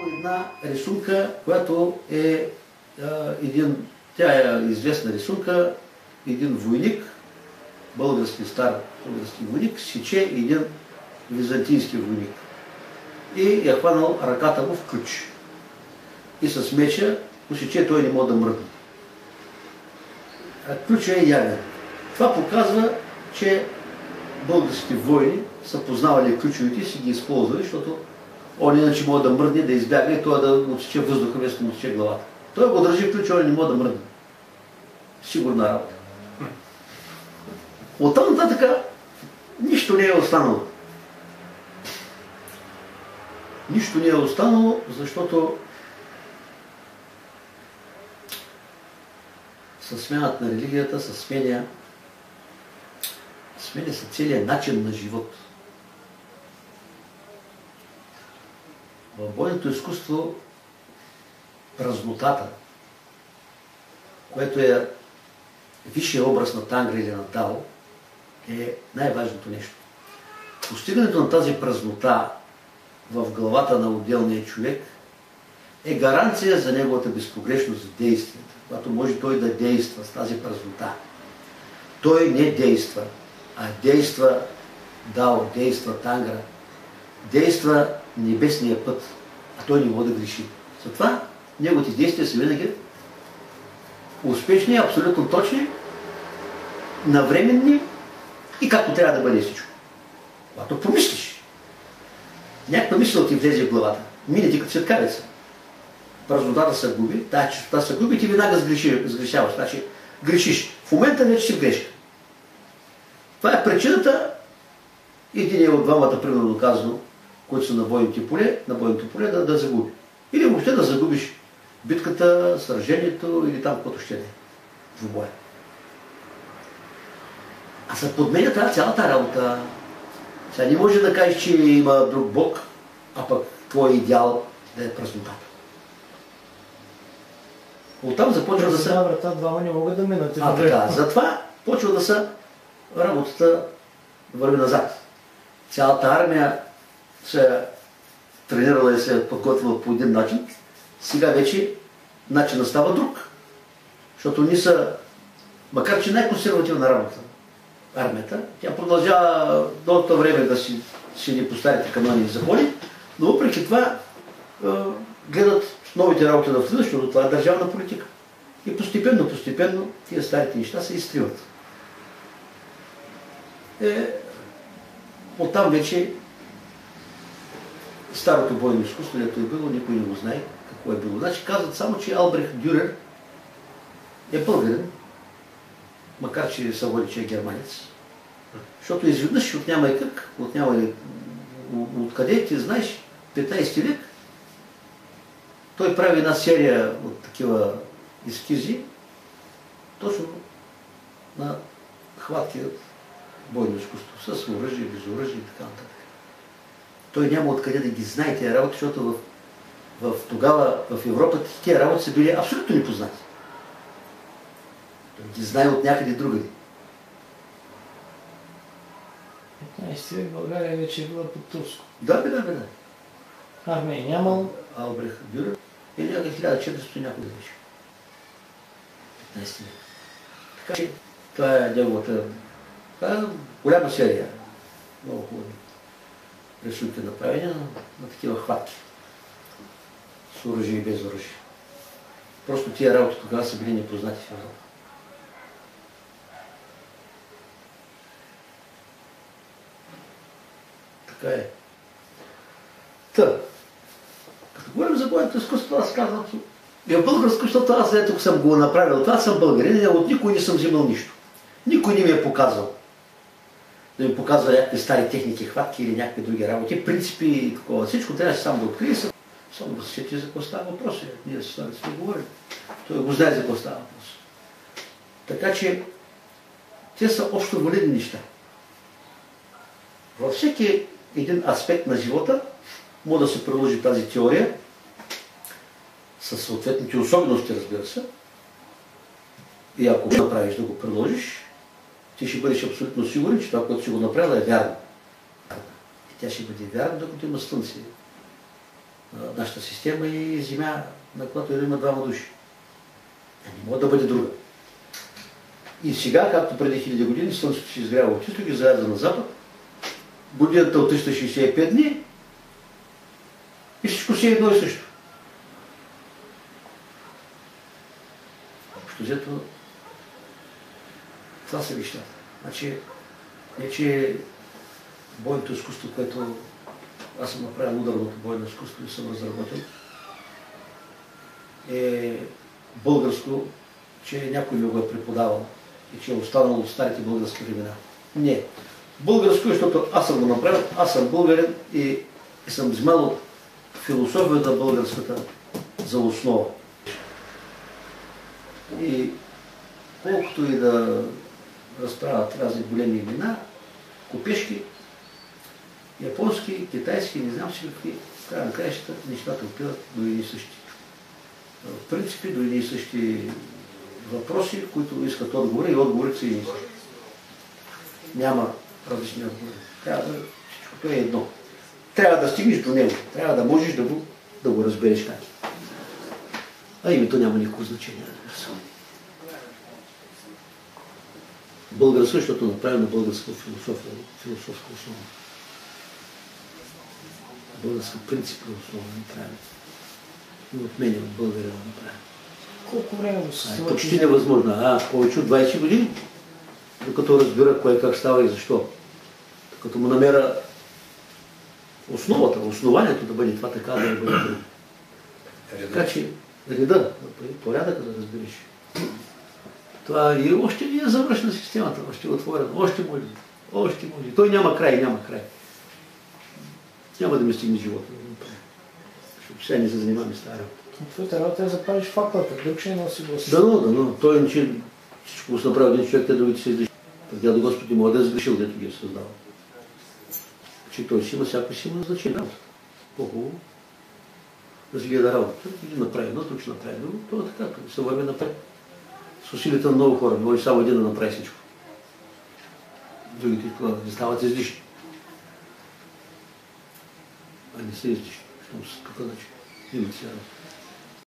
една рисунка, която е тя е известна рисунка, един войник, български стар български войник, сече един византийски войник. И е хванал ръката му в ключ. И с меча го сече, той не може да мръдне. Ключът е явен. Това показва, че българските войни са познавали ключовете и си ги използвали, защото он иначе може да мръдне, да избяга и той да отсече въздуха, вместо да му отсече главата. Той го държи ключ, он не може да мръдне. Сигурна работа. Оттам нататък нищо не е останало. Нищо не е останало, защото със смяната на религията се сменя се целият начин на живот. В бойното изкуство празнотата, което е висшия образ на Тангра или на Тао, е най-важното нещо. Постигането на тази празнота в главата на отделния човек е гаранция за неговата безпогрешност в действията, когато може той да действа с тази празнота. Той не действа, а действа Дао, действа Тангра, действа небесния път, а той не може да греши. Затова неговите действия са винаги успешни, абсолютно точни, навременни и както трябва да бъде всичко. Когато помислиш, някаква мисъл ти влезе в главата, мине ти като светкавица, празнотата се губи, тази чистота се губи и ти веднага сгрешаваш. Значи грешиш. В момента вече си в грешка. Това е причината, един от двамата, примерно казано, които са на бойното поле, да загуби. Или въобще да загубиш битката, сражението или там, каквото ще е в боя. А се подменя тази цялата работа. Сега не може да кажеш, че има друг Бог, а пък твой идеал да е празнотата. Оттам започва да се... врата, двама не могат да минат. Така, затова почва да се работата върви назад. Цялата армия се е тренирала и се е подготвила по един начин. Сега вече начинът става друг. Защото ни са, макар че най-консервативна работа, армията, тя продължава дългото време да си не по старите канони и закони, но въпреки това гледат новите работи да влизат, защото това е държавна политика. И постепенно тия старите неща се изтриват. Оттам вече старото бойно изкуство, което е било, никой не го знае какво е било. Значи казват само, че Албрехт Дюрер е българин, макар че се води, че е германец. Защото изведнъж отняма и как, откъде ти знаеш, 15 век, той прави една серия от такива ескизи, точно на хватки от бойно изкуство, с оръжие, без оръжие и така нататък. Той няма откъде да ги знае тези работи, защото тогава в Европа тези работи са били абсолютно непознати. Той ги знае от някъде другаде. 15 век България вече е била под турско. Да. Армия нямал. Албрехт Дюрер е някъде 1400 някъде вече. 15 век. Така че това е неговата голяма серия. Много хубави рисунки направени на такива хватки. С оръжие и без оръжие. Просто тия работи тогава са били непознати в Европа. Така е. Като говорим за бойното изкуство, аз казвам, че в българско, защото аз ето съм го направил. Това съм българин, от никой не съм взимал нищо. Никой не ми е показал. Да ми показва някакви стари техники, хватки или някакви други работи, принципи и такова. Всичко трябваше сам да открие, само да се сети за какво става въпрос. Ние сме говорили. Той го знае за какво става въпрос. Така че те са общо валидни неща. Във всеки един аспект на живота може да се приложи тази теория със съответните особености, разбира се. И ако го направиш да го приложиш, ти ще бъдеш абсолютно сигурен, че това, което си го направила, е вярно. И тя ще бъде вярна, докато има слънце нашата система и земя, на която има двама души. Не може да бъде друга. И сега, както преди 1000 години, Слънцето ще изгрява от изток и заряза на запад, годината от 365 дни и всичко си е едно и също. Общо взето, това са нещата. Значи, не че бойното изкуство, което аз съм направил ударното бойно изкуство и съм разработил, е българско, че някой ми го е преподавал и че е останало от старите български времена. Не. Българско, защото аз съм го направил, аз съм българин и съм вземал от философията българската за основа. И колкото и да разправят разни големи имена, копешки, японски, китайски, не знам си какви, в края на краищата нещата опират до едни и същи принципи, до едни и същи въпроси, които искат отговори и отговорите са едни и същи. Няма различни отговори. Всичкото е едно. Трябва да стигнеш до него, трябва да можеш да го разбереш как. А името няма никакво значение. Българско, защото направено българска философска основа. Българска принципна основа направено. И от мен от българина направено. Колко време го се случи? Почти невъзможно. Повече от 20 години, докато разбира кое как става и защо. Като му намеря основата, основанието да бъде това така, да не бъде друго. Така че реда, порядъка да разбереш. Това и още не е завършена системата, още е отворена, още може. Той няма край. Няма да ми стигне живота. Защото сега не се занимаваме с тази работа. Твоята работа е да запалиш факлата, друг ще носи гласа. Дано. Той не че всичко го направи един човек, те другите се излишат. Дядо Господи му е сгрешил, дето ги е създал. Че той си има всяко си има значение работа. По-хубаво да си гледа работа. Един направи едно, друг ще направи друго. Това е така, се върви напред. С усилията на много хора. Може само един да направи всичко. Другите не стават излишни. А не са излишни. Щом са тук, значи имат си работа.